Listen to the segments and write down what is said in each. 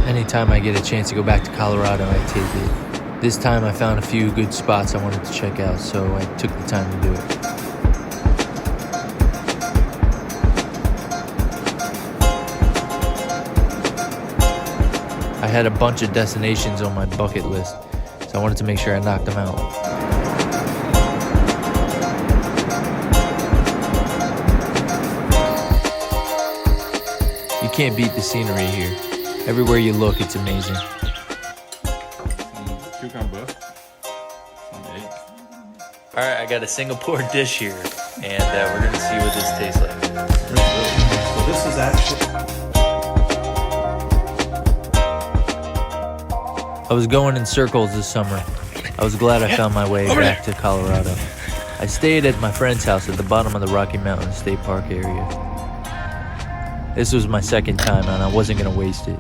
Anytime I get a chance to go back to Colorado, I take it. This time I found a few good spots I wanted to check out, so I took the time to do it. I had a bunch of destinations on my bucket list, so I wanted to make sure I knocked them out. You can't beat the scenery here. Everywhere you look, it's amazing. Some cucumber, some eggs. Alright, I got a Singapore dish here, and we're gonna see what this tastes like. So this is actually... I was going in circles this summer. I was glad I found my way back to Colorado. I stayed at my friend's house at the bottom of the Rocky Mountain State Park area. This was my second time, and I wasn't gonna waste it.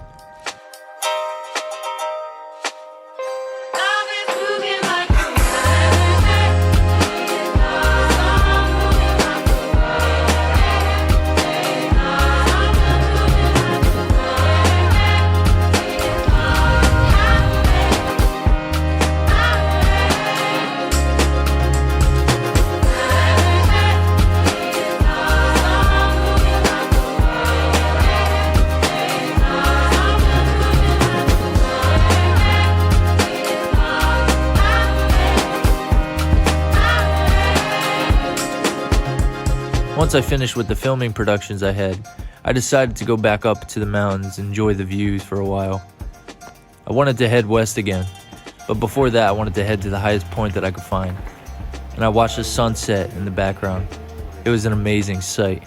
Once I finished with the filming productions I had, I decided to go back up to the mountains and enjoy the views for a while. I wanted to head west again, but before that I wanted to head to the highest point that I could find. And I watched the sunset in the background. It was an amazing sight.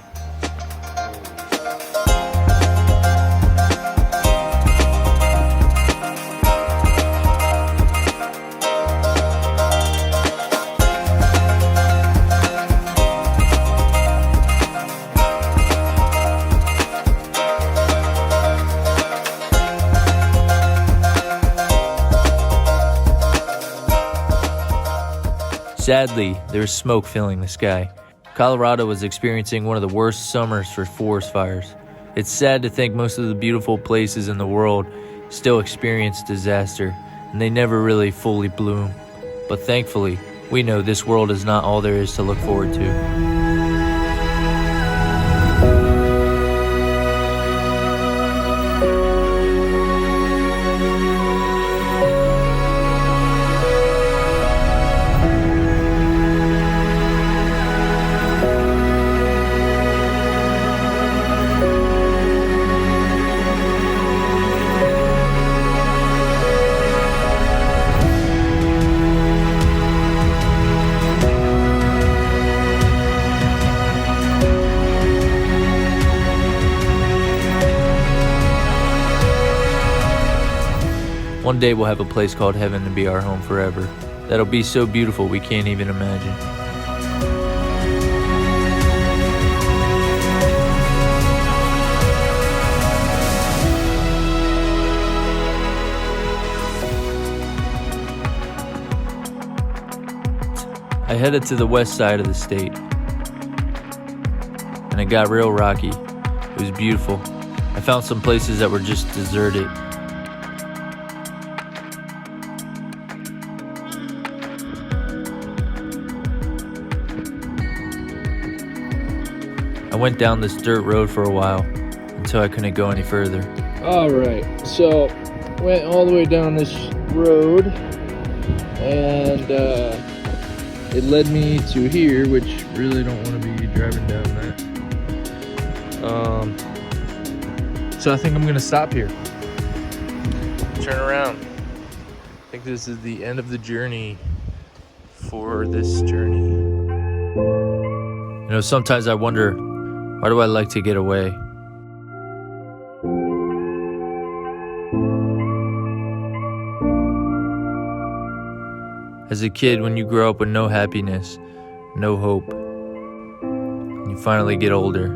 Sadly, there was smoke filling the sky. Colorado was experiencing one of the worst summers for forest fires. It's sad to think most of the beautiful places in the world still experience disaster, and they never really fully bloom. But thankfully, we know this world is not all there is to look forward to. One day we'll have a place called heaven to be our home forever. That'll be so beautiful we can't even imagine. I headed to the west side of the state, and it got real rocky. It was beautiful. I found some places that were just deserted. I went down this dirt road for a while until I couldn't go any further. Alright, so went all the way down this road and it led me to here, which really don't want to be driving down that. So I think I'm gonna stop here. Turn around. I think this is the end of the journey for this journey. You know, sometimes I wonder, why do I like to get away? As a kid, when you grow up with no happiness, no hope, and you finally get older,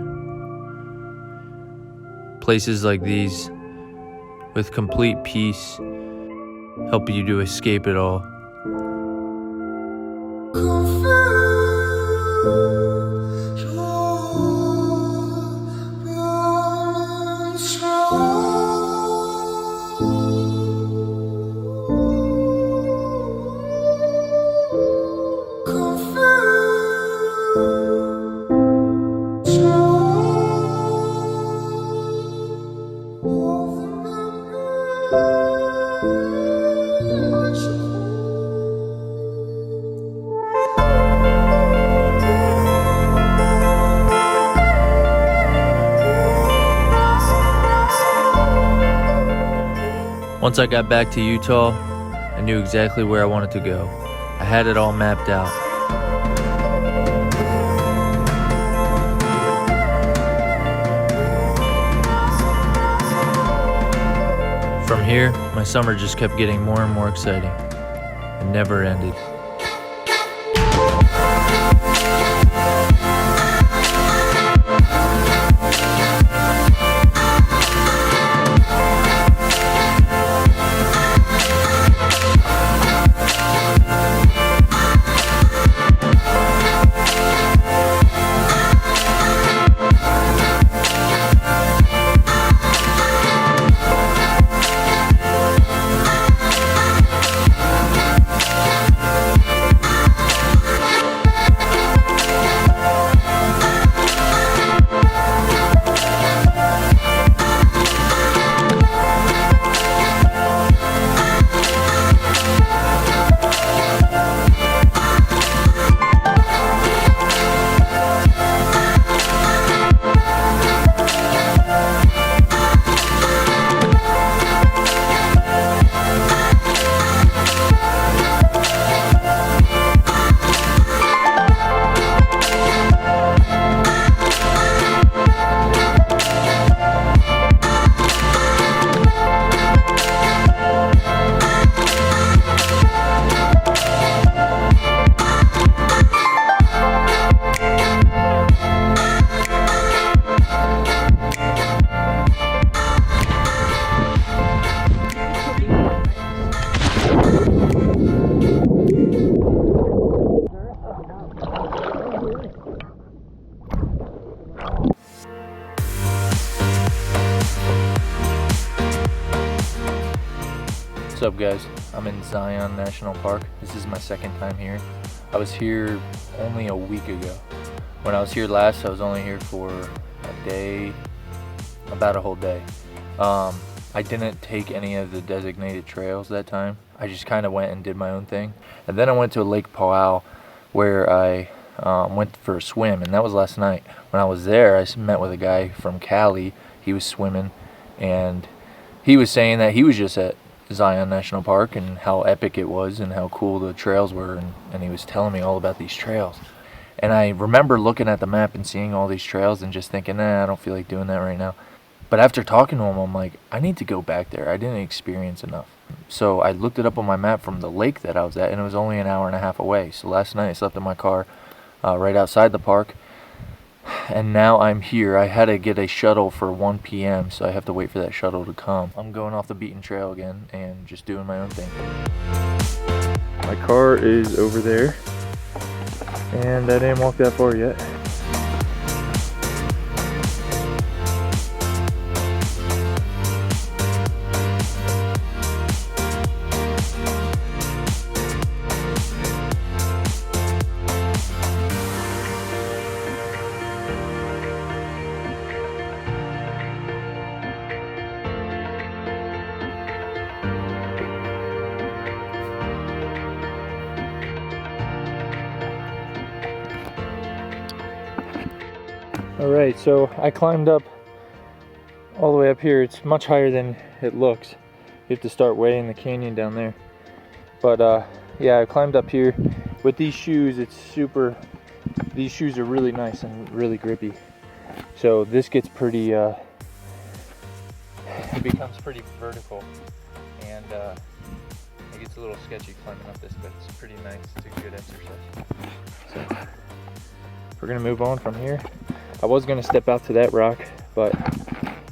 places like these, with complete peace, help you to escape it all. Once I got back to Utah, I knew exactly where I wanted to go. I had it all mapped out. From here, my summer just kept getting more and more exciting. It never ended. What's up, guys? I'm in Zion National Park. This is my second time here. I was here only a week ago. When I was here last, I was only here for a day, about a whole day. I didn't take any of the designated trails that time. I just kind of went and did my own thing. And then I went to Lake Powell where I went for a swim, and that was last night. When I was there, I met with a guy from Cali. He was swimming, and he was saying that he was just at Zion National Park and how epic it was and how cool the trails were, and he was telling me all about these trails. And I remember looking at the map and seeing all these trails and just thinking, I don't feel like doing that right now. But after talking to him, I'm like, I need to go back there. I didn't experience enough. So I looked it up on my map from the lake that I was at, and it was only an hour and a half away. So last night I slept in my car right outside the park, and now I'm here. I had to get a shuttle for 1 p.m., so I have to wait for that shuttle to come. I'm going off the beaten trail again and just doing my own thing. My car is over there, and I didn't walk that far yet. Alright, so I climbed up all the way up here. It's much higher than it looks. You have to start way in the canyon down there. But yeah, I climbed up here. With these shoes, these shoes are really nice and really grippy. So this gets pretty, it becomes pretty vertical. And it gets a little sketchy climbing up this, but it's pretty nice. It's a good exercise. So we're gonna move on from here. I was gonna step out to that rock, but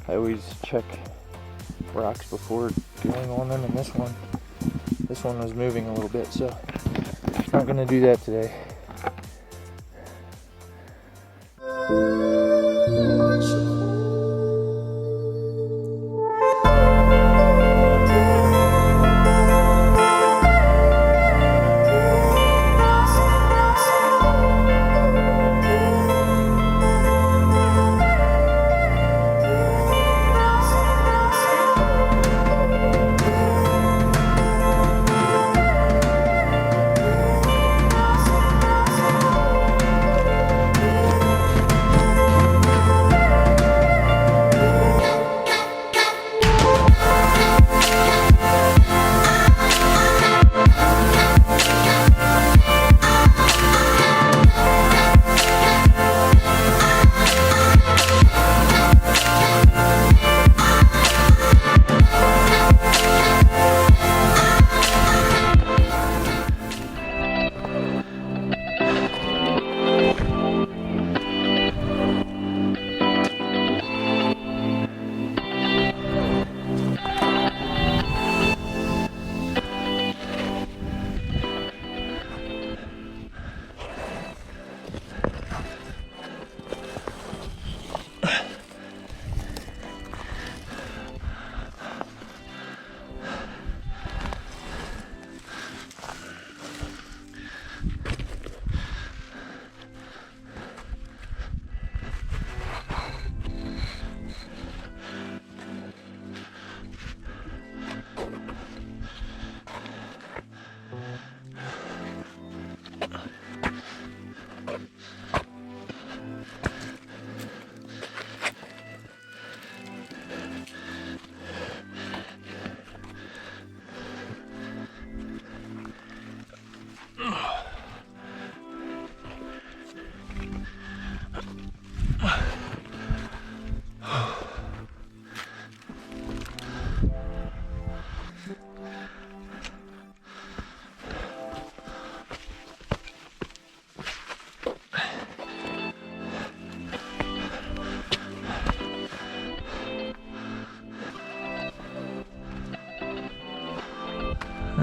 I always check rocks before going on them, and this one was moving a little bit, so not gonna do that today.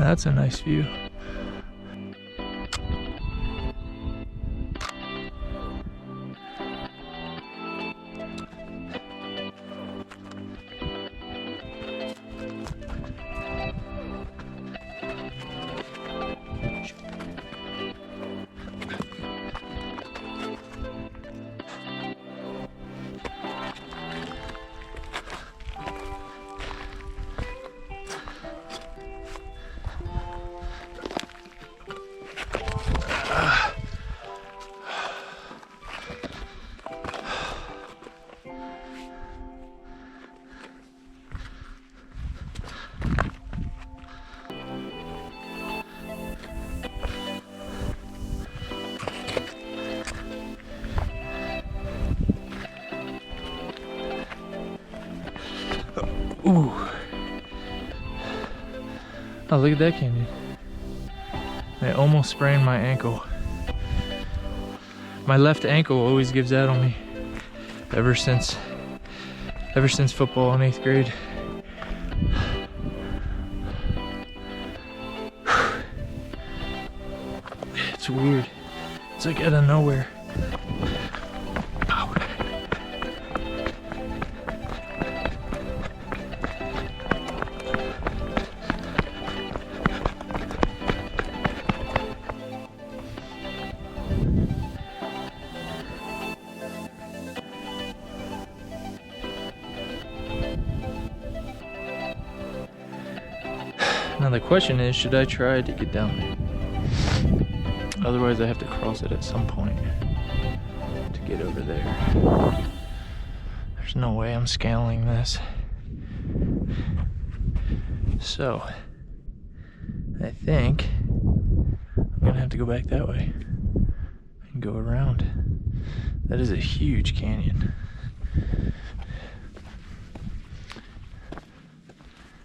That's a nice view. Ooh. Oh, look at that canyon. I almost sprained my ankle. My left ankle always gives out on me. Ever since football in 8th grade. It's weird. It's like out of nowhere. Ow. Now the question is, should I try to get down there? Otherwise I have to cross it at some point to get over there. There's no way I'm scaling this. So, I think I'm gonna have to go back that way and go around. That is a huge canyon.